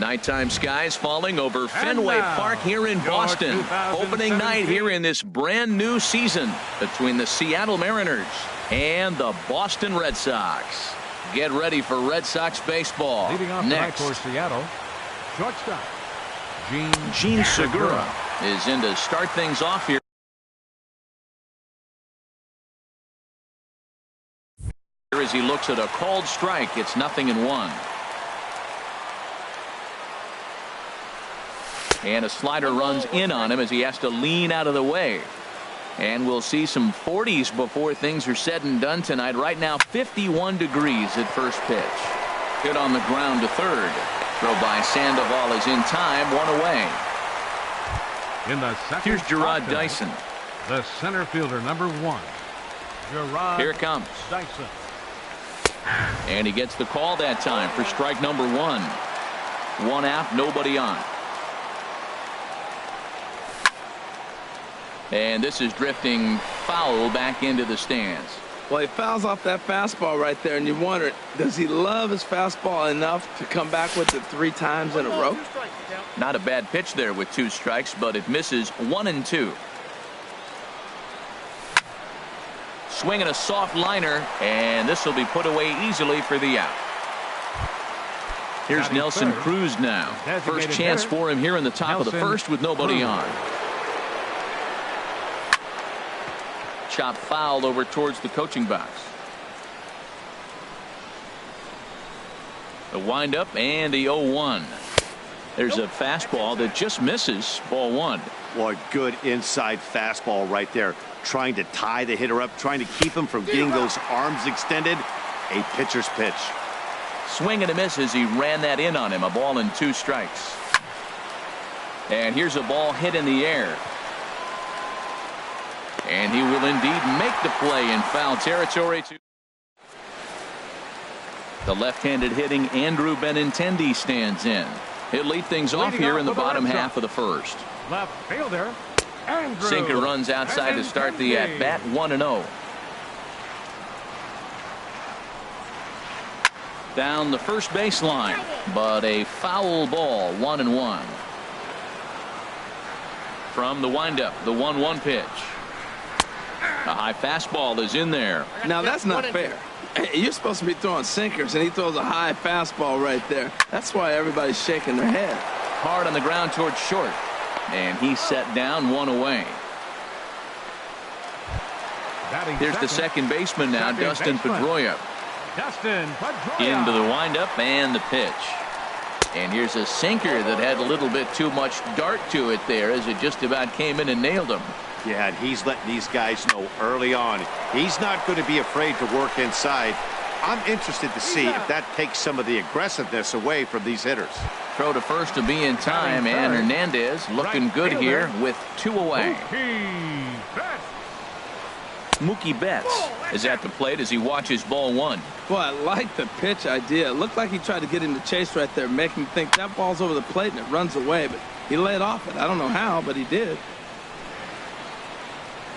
Nighttime skies falling over Fenway Park here in Boston. Opening night here in this brand new season between the Seattle Mariners and the Boston Red Sox. Get ready for Red Sox baseball. Leading off next for Seattle, shortstop Jean Segura is in to start things off here. As he looks at a called strike, it's 0-1. And a slider runs in on him as he has to lean out of the way. And we'll see some 40s before things are said and done tonight. Right now 51 degrees at first pitch. Hit on the ground to third. Throw by Sandoval is in time, 1 away. In the second Here's Gerard Dyson. The center fielder, number 1. Gerard Here it comes. Dyson. And he gets the call that time for strike number 1. 1 out, nobody on. And this is drifting foul back into the stands. Well, he fouls off that fastball right there, and you wonder, does he love his fastball enough to come back with it 3 times in a row? Not a bad pitch there with 2 strikes, but it misses 1 and 2. Swinging a soft liner, and this will be put away easily for the out. Here's Nelson Cruz now. First chance for him here in the top of the first with nobody on. Chop fouled over towards the coaching box. The windup and the 0-1. There's a fastball that just misses, ball 1. Well, a good inside fastball right there, trying to tie the hitter up, trying to keep him from getting those arms extended. A pitcher's pitch. Swing and a miss as he ran that in on him. A ball and 2 strikes. And here's a ball hit in the air. And he will indeed make the play in foul territory. The left-handed hitting Andrew Benintendi stands in. He'll lead things off here in the bottom half of the first. Left fielder, Andrew. Sinker runs outside to start the at-bat, 1-0. Down the first baseline, but a foul ball, 1-1. From the windup, the 1-1 pitch. A high fastball is in there. Now that's not fair. You're supposed to be throwing sinkers, and he throws a high fastball right there. That's why everybody's shaking their head. Hard on the ground towards short. And he's set down, 1 away. Here's the second baseman now, Dustin Pedroia. Into the windup and the pitch. And here's a sinker that had a little bit too much dart to it there as it just about came in and nailed him. Yeah, and he's letting these guys know early on he's not going to be afraid to work inside. I'm interested to see if that takes some of the aggressiveness away from these hitters. Throw to first to be in time, and Hernandez looking good here with 2 away. Mookie Betts is at the plate as he watches ball 1. Boy, I like the pitch idea. It looked like he tried to get him to chase right there, make him think that ball's over the plate and it runs away, but he laid off it. I don't know how, but he did.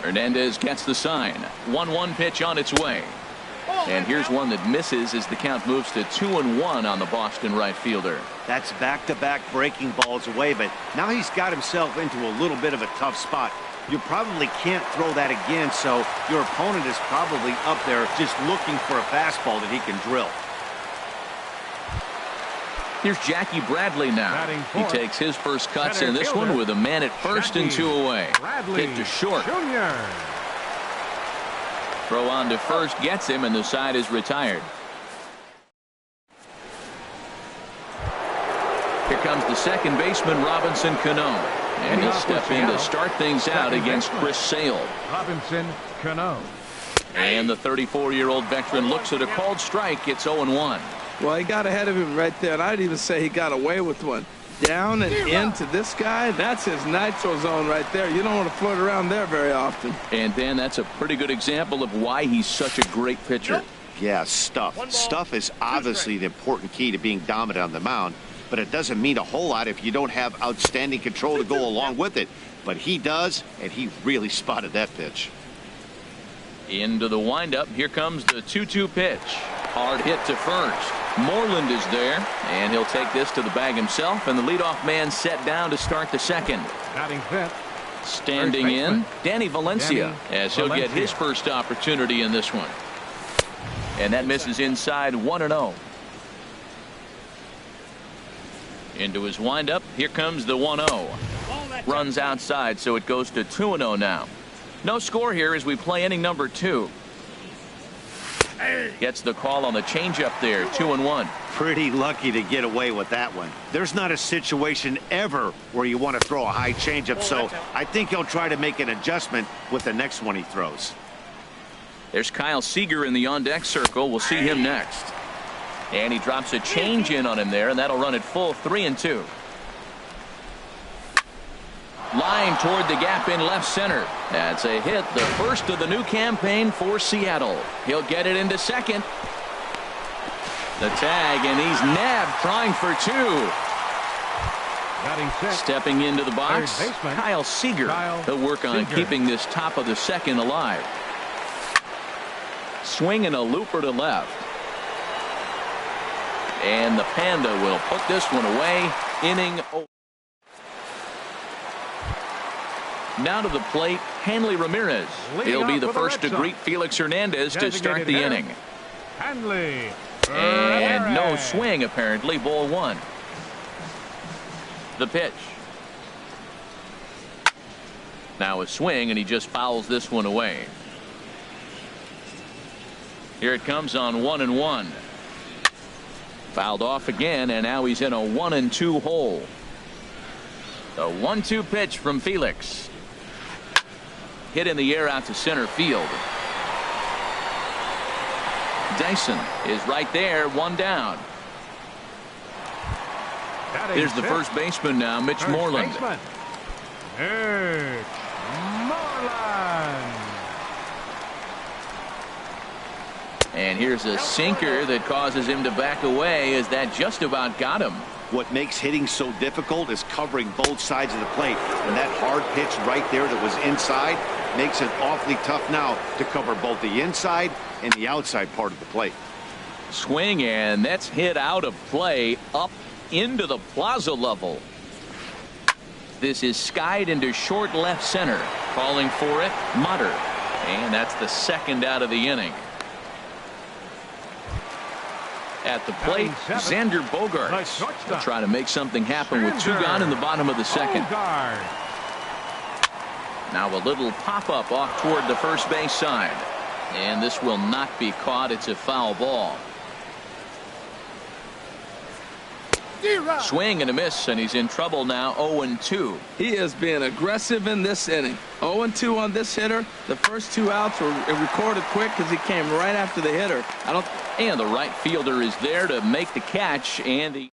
Hernandez gets the sign. 1-1 pitch on its way. And here's one that misses as the count moves to 2-1 on the Boston right fielder. That's back-to-back breaking balls away, but now he's got himself into a little bit of a tough spot. You probably can't throw that again, so your opponent is probably up there just looking for a fastball that he can drill. Here's Jackie Bradley now. He takes his first cuts in this one with a man at first and 2 away. Hit to short. Throw on to first gets him, and the side is retired. Here comes the second baseman, Robinson Cano. And he'll step in to start things out against Chris Sale. Robinson Cano. And the 34-year-old veteran looks at a called strike. It's 0-1. Well, he got ahead of him right there, and I'd even say he got away with one. Down and into this guy, that's his nitro zone right there. You don't want to float around there very often. And Dan, that's a pretty good example of why he's such a great pitcher. Yeah, stuff. Stuff is obviously the important key to being dominant on the mound, but it doesn't mean a whole lot if you don't have outstanding control to go along with it. But he does, and he really spotted that pitch. Into the windup. Here comes the 2-2 pitch. Hard hit to first. Moreland is there, and he'll take this to the bag himself, and the leadoff man set down to start the second. Batting fifth. Standing in, Danny Valencia, as he'll get his Valencia. first opportunity in this one. And that misses inside 1-0. Into his windup. Here comes the 1-0. Runs outside, so it goes to 2-0 now. No score here as we play inning number 2. Gets the call on the changeup there, 2-1. Pretty lucky to get away with that one. There's not a situation ever where you want to throw a high changeup, so I think he'll try to make an adjustment with the next one he throws. There's Kyle Seager in the on-deck circle. We'll see him next. And he drops a change in on him there, and that'll run it full 3-2. Line toward the gap in left center. That's a hit, the first of the new campaign for Seattle. He'll get it into second. The tag, and he's nabbed, trying for 2. Batting sixth. Stepping into the box, Third baseman, Kyle Seager. Kyle He'll work on Seager. keeping this top of the second alive. Swing and a looper to left. And the Panda will put this one away. Inning. Now to the plate, Hanley Ramirez. Leading He'll be off the for the first Red to Sox. greet Felix Hernandez to start Designated the hitter, inning. Hanley And no Ramirez. swing, apparently. Ball 1. The pitch. Now a swing, and he just fouls this one away. Here it comes on 1-1. Fouled off again, and now he's in a 1-2 hole. The 1-2 pitch from Felix. Hit in the air out to center field. Dyson is right there, 1 down. Batting Here's the sixth. first baseman now, Mitch First Moreland. baseman, Mitch Moreland. And here's a sinker that causes him to back away, as that just about got him. What makes hitting so difficult is covering both sides of the plate. And that hard pitch right there that was inside makes it awfully tough now to cover both the inside and the outside part of the plate. Swing, and that's hit out of play up into the plaza level. This is skied into short left center. Calling for it, Mutter. And that's the second out of the inning. At the plate, Xander Bogaerts will try to make something happen with 2 gone in the bottom of the second. Bogaerts. Now a little pop-up off toward the first base side. And this will not be caught. It's a foul ball. Swing and a miss, and he's in trouble now. 0-2. He is being aggressive in this inning. 0-2 on this hitter. The first 2 outs were recorded quick because he came right after the hitter. And the right fielder is there to make the catch, and he.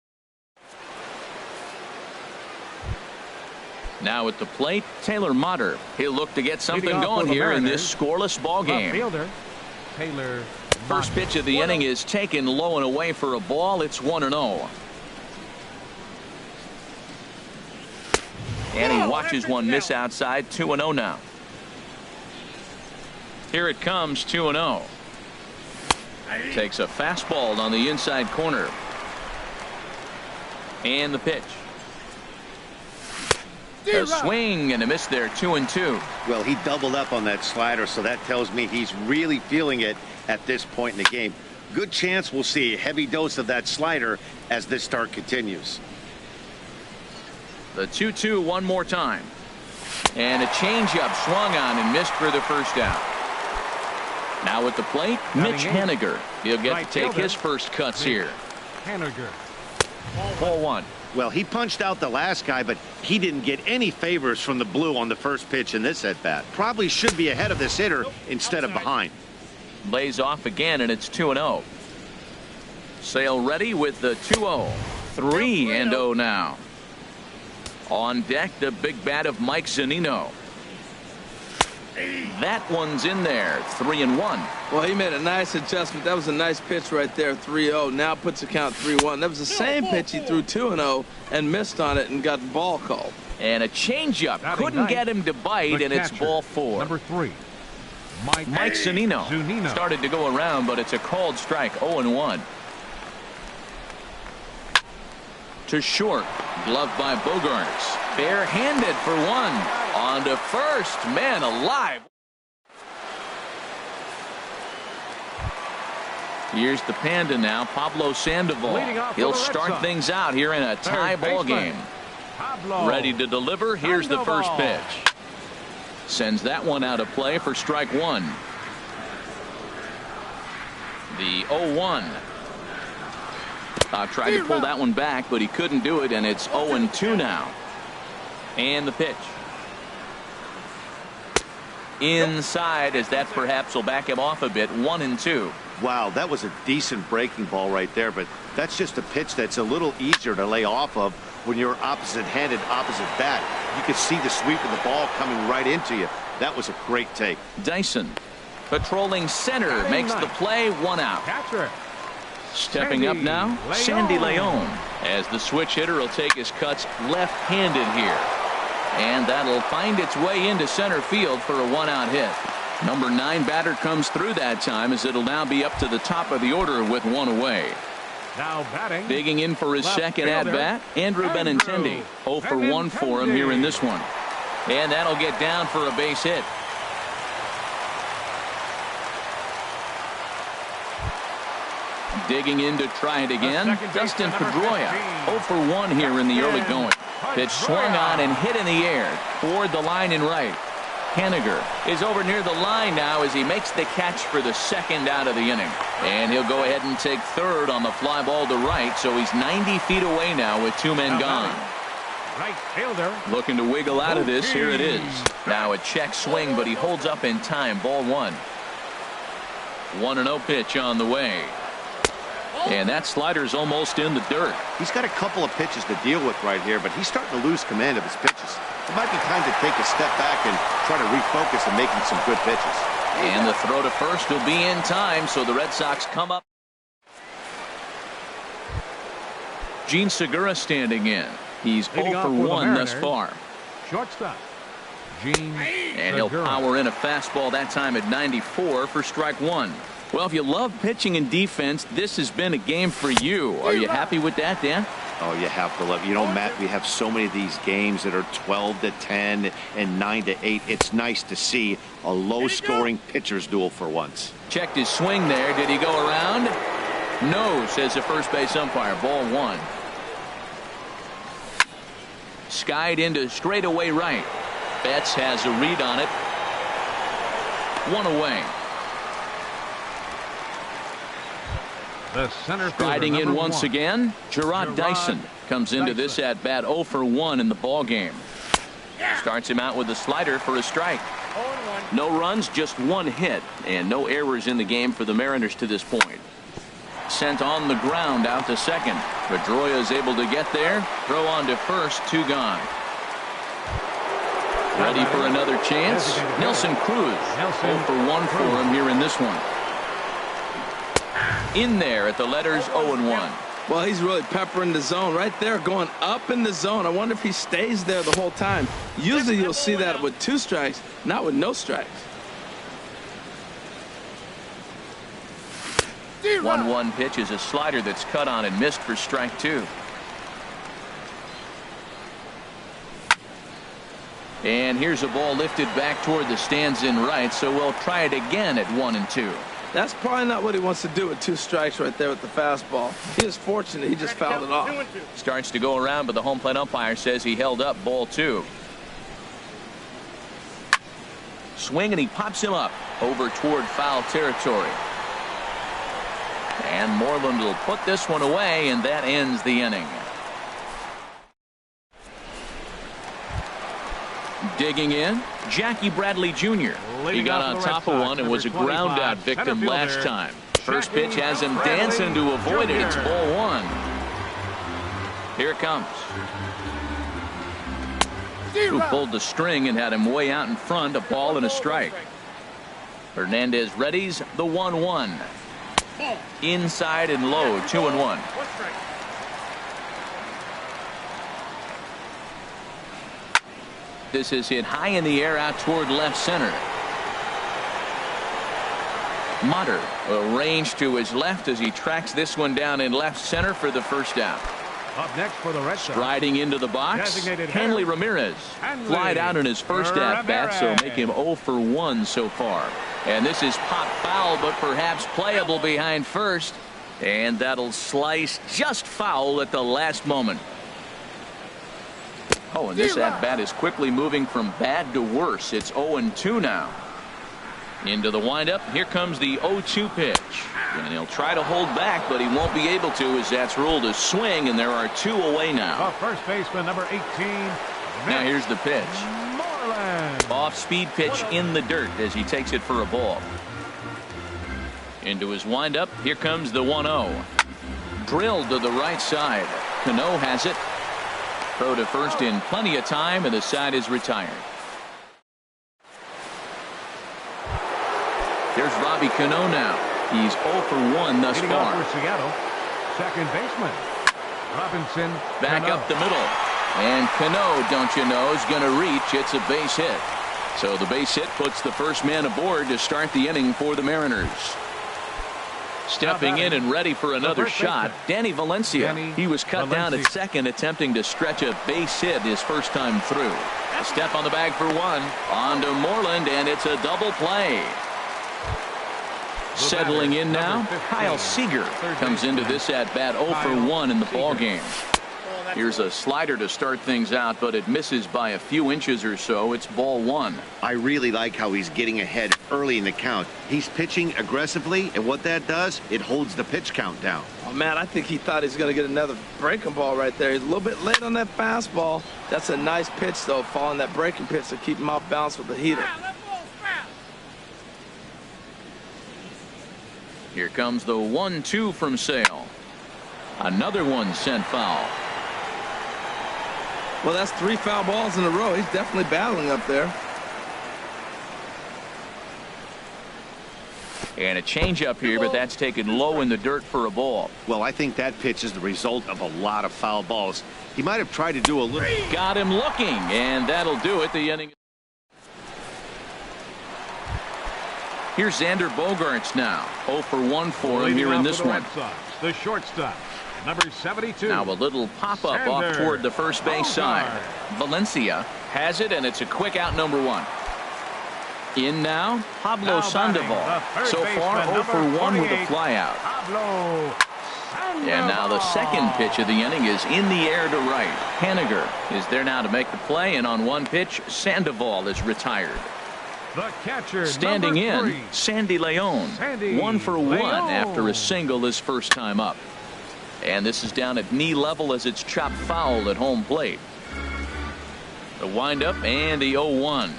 Now at the plate, Taylor Motter. He'll look to get something Leading off going for the here in Mariners, this scoreless ball Left game. fielder, Taylor First Motter. pitch of the inning is taken low and away for a ball. It's 1-0. And he watches one miss outside. 2-0 now. Here it comes, 2-0. Takes a fastball on the inside corner. And the pitch. A swing and a miss there, 2-2. Well, he doubled up on that slider, so that tells me he's really feeling it at this point in the game. Good chance we'll see a heavy dose of that slider as this start continues. The 2-2 one more time. And a changeup swung on and missed for the first out. Now at the plate, Mitch Haniger. He'll get Right to take fielder, his first cuts here. Haniger. Ball 1. Well, he punched out the last guy, but he didn't get any favors from the blue on the first pitch in this at-bat. Probably should be ahead of this hitter instead of behind. Lays off again, and it's 2-0. Sale ready with the 2-0. 3-0 now. On deck, the big bat of Mike Zunino. That one's in there. 3-1. Well, he made a nice adjustment. That was a nice pitch right there, 3-0. Now puts the count 3-1. That was the same pitch he threw 2-0 and missed on it and got the ball called. And a changeup. Batting Couldn't ninth, get him to bite, the and it's catcher, ball 4. Number 3, Mike Zunino. Zunino. Started to go around, but it's a called strike. 0-1. to short. Gloved by Bogaerts. Barehanded for one. On to first. Man alive. Here's the Panda now, Pablo Sandoval. He'll start things out here in a tie ball game. Ready to deliver. Here's the first pitch. Sends that one out of play for strike one. The 0-1. Tried to pull that one back, but he couldn't do it, and it's 0-2 now. And the pitch. Inside, as that perhaps will back him off a bit. 1-2. Wow, that was a decent breaking ball right there, but that's just a pitch that's a little easier to lay off of when you're opposite-handed, opposite bat. You could see the sweep of the ball coming right into you. That was a great take. Dyson, patrolling center, makes the play. One out. Catcher. Stepping up now, Sandy Leon, as the switch hitter will take his cuts left-handed here. And that'll find its way into center field for a one-out hit. Number 9 batter comes through that time, as it'll now be up to the top of the order with one away. Now batting. Digging in for his second at-bat, Andrew Benintendi. 0 for 1 for him here in this one. And that'll get down for a base hit. Digging in to try it again, Dustin Pedroia. 0 for 1 here in the early going. Pitch swung on and hit in the air toward the line and right. Haniger is over near the line now as he makes the catch for the second out of the inning. And he'll go ahead and take third on the fly ball to right, so he's 90 feet away now with 2 men gone. Right fielder. Looking to wiggle out of this. Here it is. Now a check swing, but he holds up in time. Ball 1. 1-0 pitch on the way. And that slider's almost in the dirt. He's got a couple of pitches to deal with right here, but he's starting to lose command of his pitches. It might be time to take a step back and try to refocus on making some good pitches. And the throw to first will be in time, so the Red Sox come up. Gene Segura standing in. He's 0 for 1 thus far. Shortstop. Gene and he'll power in a fastball that time at 94 for strike 1. Well, if you love pitching and defense, this has been a game for you. Are you happy with that, Dan? Oh, you have to love it. You know, Matt, we have so many of these games that are 12-10 and 9-8. It's nice to see a low-scoring pitcher's duel for once. Checked his swing there. Did he go around? No, says the first base umpire. Ball 1. Skied into straightaway right. Betts has a read on it. 1 away. The center Riding in once 1. again, Gerard Dyson comes into this at bat 0 for 1 in the ball game. Starts him out with a slider for a strike. No runs, just 1 hit, and no errors in the game for the Mariners to this point. Sent on the ground out to second. Pedroia is able to get there. Throw on to first. 2 gone. Ready for another chance. Nelson Cruz. 0 for 1 for him here in this one. In there at the letters 0-1. Well, he's really peppering the zone right there, going up in the zone. I wonder if he stays there the whole time. Usually you'll see that with 2 strikes, not with no strikes. 1-1 pitch is a slider that's cut on and missed for strike 2. And here's a ball lifted back toward the stands in right, so we'll try it again at 1-2. That's probably not what he wants to do with 2 strikes right there with the fastball. He is fortunate he just fouled it off. Starts to go around, but the home plate umpire says he held up. Ball 2. Swing, and he pops him up over toward foul territory. And Moreland will put this one away, and that ends the inning. Digging in, Jackie Bradley Jr. He got on top of one and was a ground out victim last time. First pitch has him dancing to avoid it. It's ball 1. Here it comes. Who pulled the string and had him way out in front. A ball and a strike. Hernandez readies the 1-1. Inside and low. 2-1. This is hit high in the air out toward left center. Motter arranged to his left as he tracks this one down in left center for the first out. Up next for the Red Sox. Striding into the box, Designated Hanley hitter, Ramirez. Hanley Flied out in his first at-bat, so make him 0 for 1 so far. And this is pop foul, but perhaps playable behind first. And that'll slice just foul at the last moment. Oh, and this at-bat is quickly moving from bad to worse. It's 0-2 now. Into the windup. Here comes the 0-2 pitch. And he'll try to hold back, but he won't be able to, as that's ruled a swing, and there are 2 away now. First baseman, number 18. Now here's the pitch. Moreland. Off-speed pitch in the dirt as he takes it for a ball. Into his windup. Here comes the 1-0. Drilled to the right side. Cano has it. Throw to first in plenty of time, and the side is retired. There's Robbie Cano now. He's 0 for 1 thus Hitting far. off for Seattle, second baseman Robinson Back Cano. up the middle. And Cano, don't you know, is going to reach. It's a base hit. So the base hit puts the first man aboard to start the inning for the Mariners. Stepping in and ready for another shot, Danny Valencia. He was cut down at second, attempting to stretch a base hit his first time through. A step on the bag for one. On to Moreland, and it's a double play. Settling in now, Kyle Seager comes into this at-bat 0 for 1 in the ballgame. Here's a slider to start things out, but it misses by a few inches or so. It's ball 1. I really like how he's getting ahead early in the count. He's pitching aggressively, and what that does, it holds the pitch count down. Oh, man, I think he thought he was going to get another breaking ball right there. He's a little bit late on that fastball. That's a nice pitch, though, following that breaking pitch to keep him off balance with the heater. Here comes the 1-2 from Sale. Another one sent foul. Well, that's 3 foul balls in a row. He's definitely battling up there. And a changeup here, but that's taken low in the dirt for a ball. Well, I think that pitch is the result of a lot of foul balls. He might have tried to do a little. Got him looking, and that'll do it. The inning. Here's Xander Bogaerts now. 0 for 1 for him here in this one. The shortstop, number 72. Now a little pop-up off toward the first base side. Valencia has it, and it's a quick out, number 1. In now, Pablo Sandoval. So far, 0 for 1 with a flyout. And now the second pitch of the inning is in the air to right. Haniger is there now to make the play, and on one pitch, Sandoval is retired. The catcher, standing in, 3. Sandy Leon. 1 for 1 after a single his first time up. And this is down at knee level as it's chopped foul at home plate. The windup and the 0-1.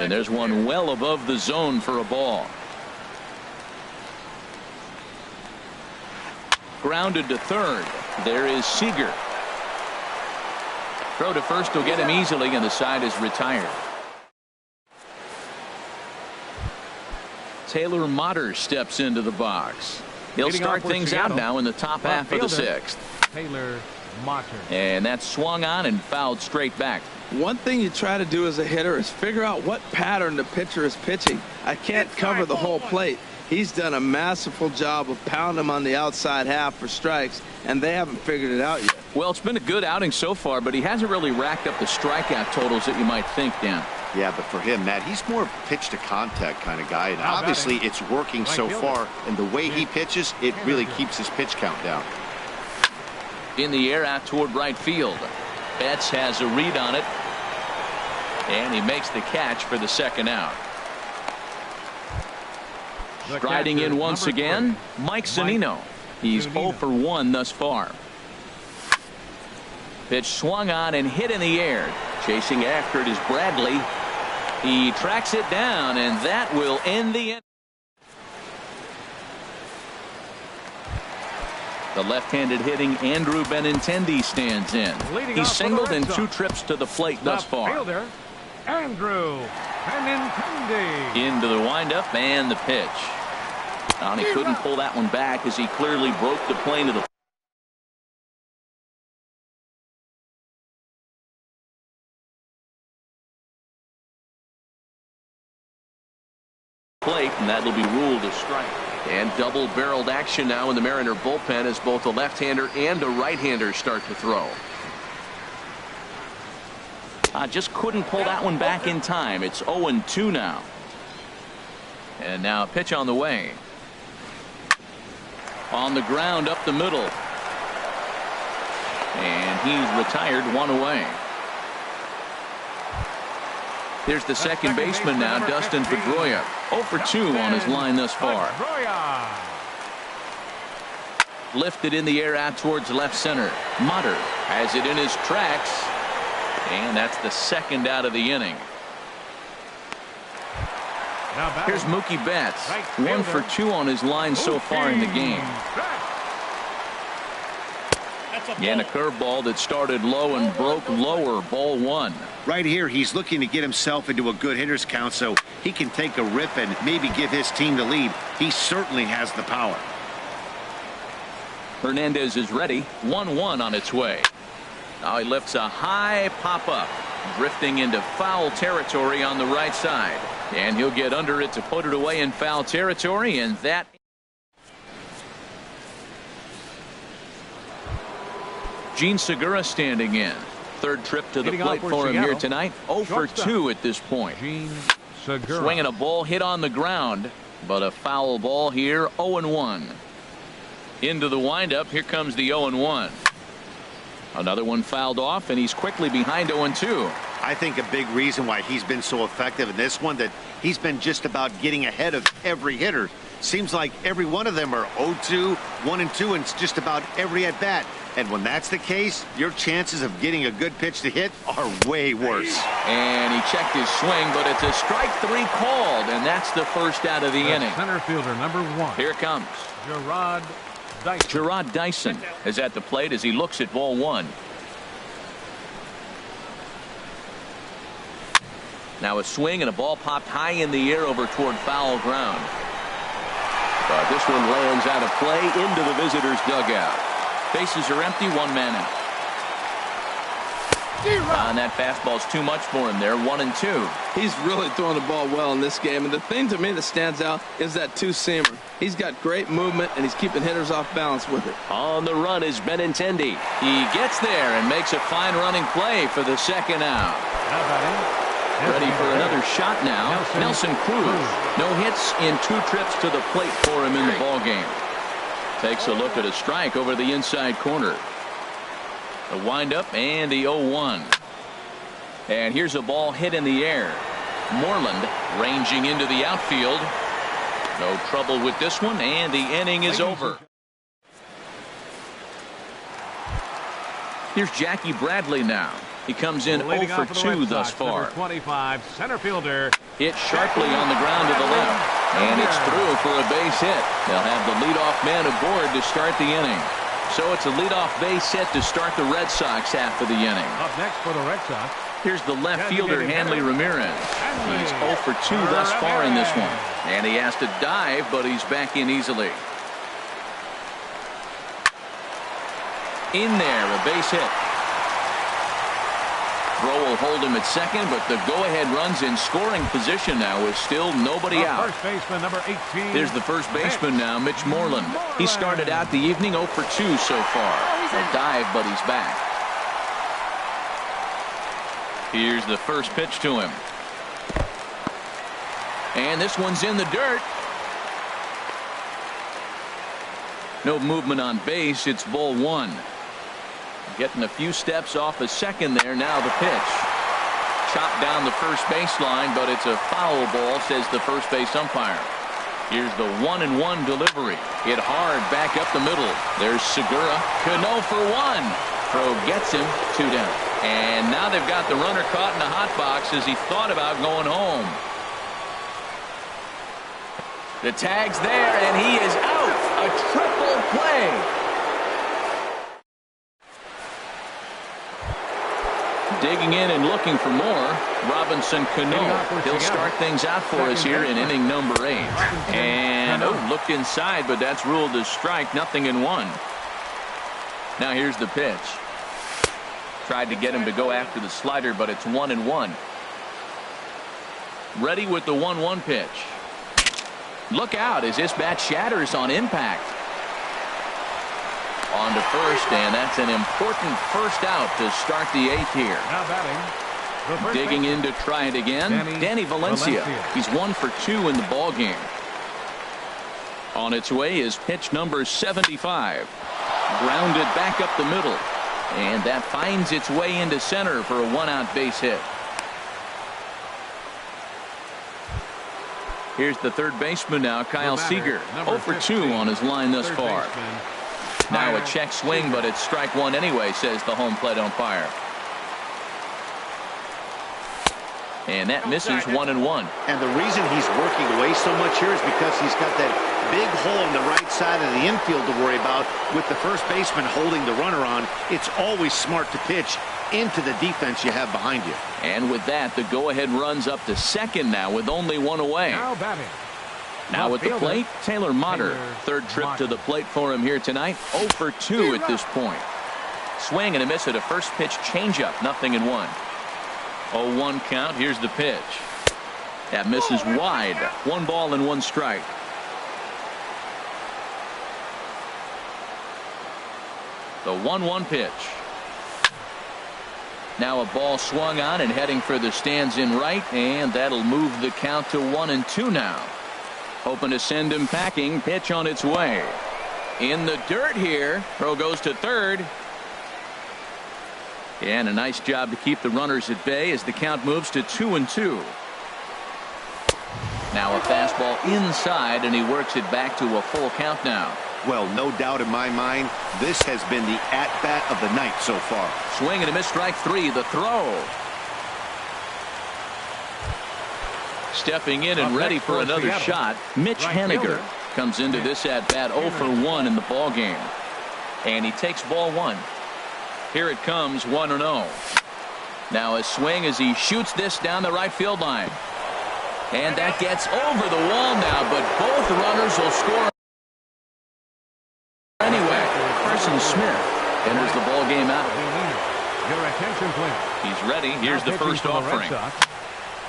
And there's one well above the zone for a ball. Grounded to third. There is Seager. Throw to first will get him easily, and the side is retired. Taylor Motter steps into the box. He'll start things out now in the top half of the 6th. Taylor Motter. And that's swung on and fouled straight back. One thing you try to do as a hitter is figure out what pattern the pitcher is pitching. I can't cover the whole plate. He's done a masterful job of pounding him on the outside half for strikes, and they haven't figured it out yet. Well, it's been a good outing so far, but he hasn't really racked up the strikeout totals that you might think, Dan. Yeah, but for him, Matt, he's more pitch to contact kind of guy, and obviously it's working so far, and the way he pitches, it really keeps his pitch count down. In the air out toward right field. Betts has a read on it, and he makes the catch for the second out. Striding in once again, Mike Zunino. He's 0 for 1 thus far. Pitch swung on and hit in the air. Chasing after it is Bradley. He tracks it down, and that will end the inning. The left-handed hitting Andrew Benintendi stands in. He's singled in 2 trips to the plate thus far. Fielder, Andrew Benintendi. Into the windup and the pitch. And he couldn't pull that one back as he clearly broke the plane of the plate, and that'll be ruled a strike. And double-barreled action now in the Mariner bullpen as both a left-hander and a right-hander start to throw. Just couldn't pull that one back in time. It's 0-2 now. And now a pitch on the way. On the ground up the middle. And he's retired, one away. Here's the second baseman now, Dustin Pedroia. 0 for 2 on his line thus far. Lifted in the air out towards left center. Motter has it in his tracks. And that's the second out of the inning. Here's Mookie Betts. 1 for 2 on his line so far in the game. And a curveball that started low and broke lower. Ball 1. Right here, he's looking to get himself into a good hitter's count so he can take a rip and maybe give his team the lead. He certainly has the power. Hernandez is ready. 1-1 on its way. Now he lifts a high pop-up. Drifting into foul territory on the right side. And he'll get under it to put it away in foul territory. And that... Gene Segura standing in. Third trip to the plate for him here tonight. 0 for 2 at this point. Gene Segura. Swinging a ball hit on the ground. But a foul ball here. 0-1. Into the windup. Here comes the 0-1. Another one fouled off, and he's quickly behind 0-2. I think a big reason why he's been so effective in this one that he's been just about getting ahead of every hitter. Seems like every one of them are 0-2, 1-2, and it's just about every at bat. And when that's the case, your chances of getting a good pitch to hit are way worse. And he checked his swing, but it's a strike 3 called, and that's the first out of the inning. Center fielder number 1. Here it comes. Gerard Dyson is at the plate as he looks at ball 1. Now a swing and a ball popped high in the air over toward foul ground. But this one lands out of play into the visitor's dugout. Bases are empty, 1 man out. And that fastball's too much for him there. 1-2. He's really throwing the ball well in this game. And the thing to me that stands out is that two-seamer. He's got great movement, and he's keeping hitters off balance with it. On the run is Benintendi. He gets there and makes a fine running play for the second out. Ready for another shot now. Nelson Cruz. No hits in 2 trips to the plate for him in the ballgame. Takes a look at a strike over the inside corner. The windup and the 0-1. And here's a ball hit in the air. Moreland ranging into the outfield. No trouble with this one, and the inning is over. Here's Jackie Bradley now. He comes in 0 for 2 thus far. 25, center fielder. Hit sharply on the ground to the left. And it's through for a base hit. They'll have the leadoff man aboard to start the inning. So it's a leadoff base hit to start the Red Sox half of the inning. Up next for the Red Sox. Here's the left fielder, Hanley Ramirez. He's 0 for 2 thus far in this one. And he has to dive, but he's back in easily. In there, a base hit. Throw will hold him at second, but the go-ahead run's in scoring position now with still nobody out. First baseman, number 18. There's the first baseman now, Mitch Moreland. He started out the evening 0 for 2 so far. A dive, but he's back. Here's the first pitch to him. And this one's in the dirt. No movement on base. It's ball 1. Getting a few steps off a second there. Now the pitch. Chopped down the first baseline, but it's a foul ball, says the first base umpire. Here's the 1-1 delivery. Hit hard back up the middle. There's Segura. Cano for 1. Throw gets him. 2 down. And now they've got the runner caught in the hot box as he thought about going home. The tag's there, and he is out. A triple play. Digging in and looking for more. Robinson Cano. He'll start things out for us here in inning number 8. And looked inside, but that's ruled as strike. 0-1. Now here's the pitch. Tried to get him to go after the slider, but it's 1-1. Ready with the 1-1 pitch. Look out as this bat shatters on impact. On to first, and that's an important first out to start the 8th here. Now batting. The first Digging in baseman, to try it again, Danny Valencia. He's 1 for 2 in the ball game. On its way is pitch number 75. Grounded back up the middle, and that finds its way into center for a 1-out base hit. Here's the third baseman now, Kyle Seager. 0 for 2 on his line thus far. Now a check swing, but it's strike one anyway, says the home plate umpire. And that misses 1-1. And the reason he's working away so much here is because he's got that big hole in the right side of the infield to worry about. With the first baseman holding the runner on, it's always smart to pitch into the defense you have behind you. And with that, the go-ahead runs up to second now with only 1 away. Now batting. Now at the plate, Taylor Motter. Third trip to the plate for him here tonight. 0 for 2 at this point. Swing and a miss at a first pitch changeup. 0-1. 0-1 count. Here's the pitch. That misses wide. 1 ball and 1 strike. The 1-1 pitch. Now a ball swung on and heading for the stands in right, and that'll move the count to 1-2 now. Hoping to send him packing. Pitch on its way. In the dirt here. Throw goes to third. And a nice job to keep the runners at bay as the count moves to 2-2. Now a fastball inside, and he works it back to a full count now. Well, no doubt in my mind, this has been the at-bat of the night so far. Swing and a miss, strike 3. The throw. Stepping in and ready for another shot, Mitch Haniger comes into this at-bat 0 for 1 in the ball game. And he takes ball 1. Here it comes, 1-0. Now a swing as he shoots this down the right field line. And that gets over the wall now, but both runners will score anyway. Carson Smith enters the ball game out. Your attention, please. He's ready. Here's the first offering.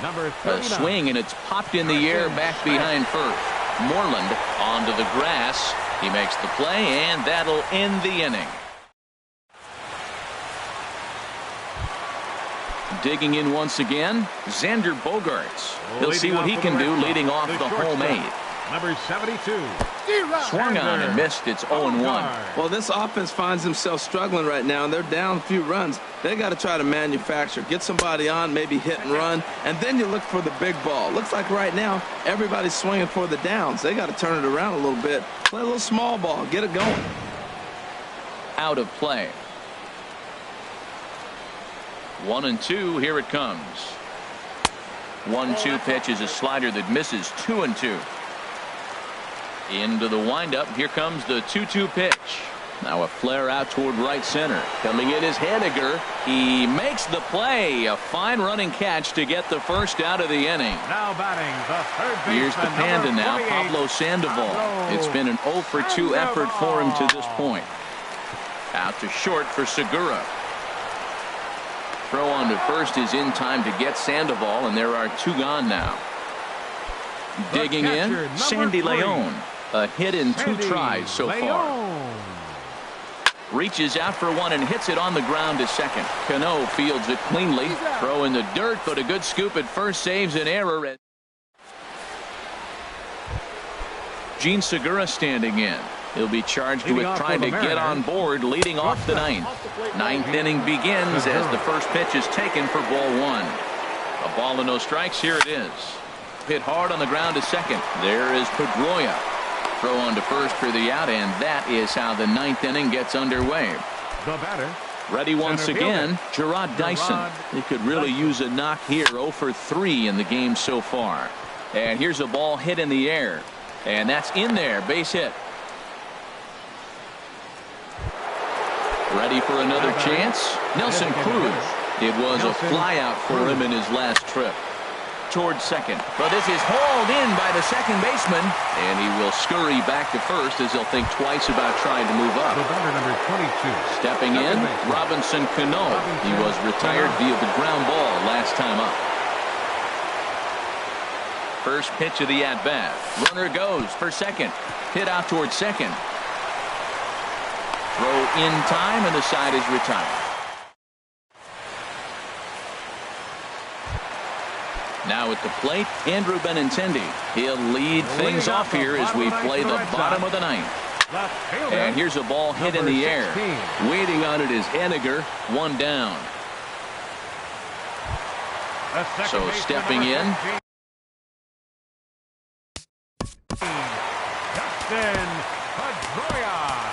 Number A swing, and it's popped in the air back behind first. Moreland onto the grass. He makes the play, and that'll end the inning. Digging in once again, Xander Bogaerts. He'll see what he can do leading off the home 8th. Number 72. Swung on and missed. It's 0-1. Well, this offense finds themselves struggling right now, and they're down a few runs. They got to try to manufacture, get somebody on, maybe hit and run, and then you look for the big ball. Looks like right now everybody's swinging for the downs. They got to turn it around a little bit, play a little small ball, get it going. Out of play. 1-2. Here it comes. 1-2 pitch is a slider that misses. 2-2. Into the windup. Here comes the 2-2 pitch. Now a flare out toward right center. Coming in is Haniger. He makes the play. A fine running catch to get the first out of the inning. Now batting the third baseman. Here's the Panda now, Pablo Sandoval. It's been an 0 for 2 effort for him to this point. Out to short for Segura. Throw on to first is in time to get Sandoval, and there are 2 gone now. Digging in, Sandy Leon. A hit in 2 tries so far. Reaches out for 1 and hits it on the ground to second. Cano fields it cleanly. Throw in the dirt, but a good scoop at first saves an error. Gene Segura standing in. He'll be charged with trying to get on board, leading off the 9th. 9th inning begins as the first pitch is taken for ball 1. A ball and no strikes. Here it is. Hit hard on the ground to second. There is Pedroia. Throw on to first for the out, and that is how the 9th inning gets underway. The batter. Ready once again, Gerard Dyson. He could really use a knock here. 0 for 3 in the game so far. And here's a ball hit in the air. And that's in there. Base hit. Ready for another chance? Nelson Cruz. It was a flyout for him in his last trip. Towards second. But this is hauled in by the second baseman. And he will scurry back to first as he'll think twice about trying to move up. Number 22. Stepping in, Robinson Cano. He was retired via the ground ball last time up. First pitch of the at-bat. Runner goes for second. Hit out towards second. Throw in time, and the side is retired. Now at the plate, Andrew Benintendi. He'll lead things off here as we play the bottom of the ninth. And here's a ball hit in the air. Waiting on it is Henniger. One down. So stepping in. Dustin Pedroia.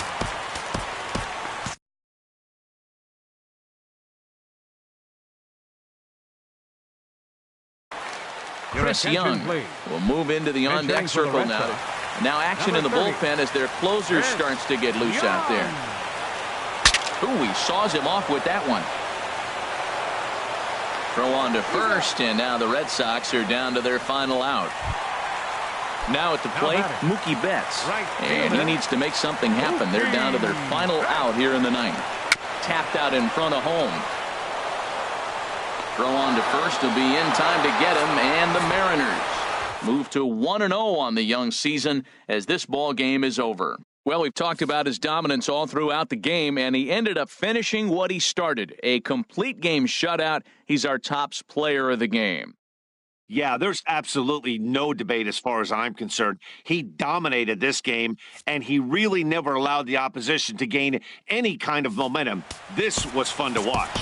Chris Young will move into the on-deck circle now. Now action in the bullpen as their closer starts to get loose out there. Ooh, he saws him off with that one. Throw on to first, and now the Red Sox are down to their final out. Now at the plate, Mookie Betts. And he needs to make something happen. They're down to their final out here in the ninth. Tapped out in front of home. Throw on to first will be in time to get him, and the Mariners move to 1-0 on the young season as this ball game is over. Well, we've talked about his dominance all throughout the game, and he ended up finishing what he started, a complete game shutout. He's our tops player of the game. Yeah, there's absolutely no debate as far as I'm concerned. He dominated this game, and he really never allowed the opposition to gain any kind of momentum. This was fun to watch.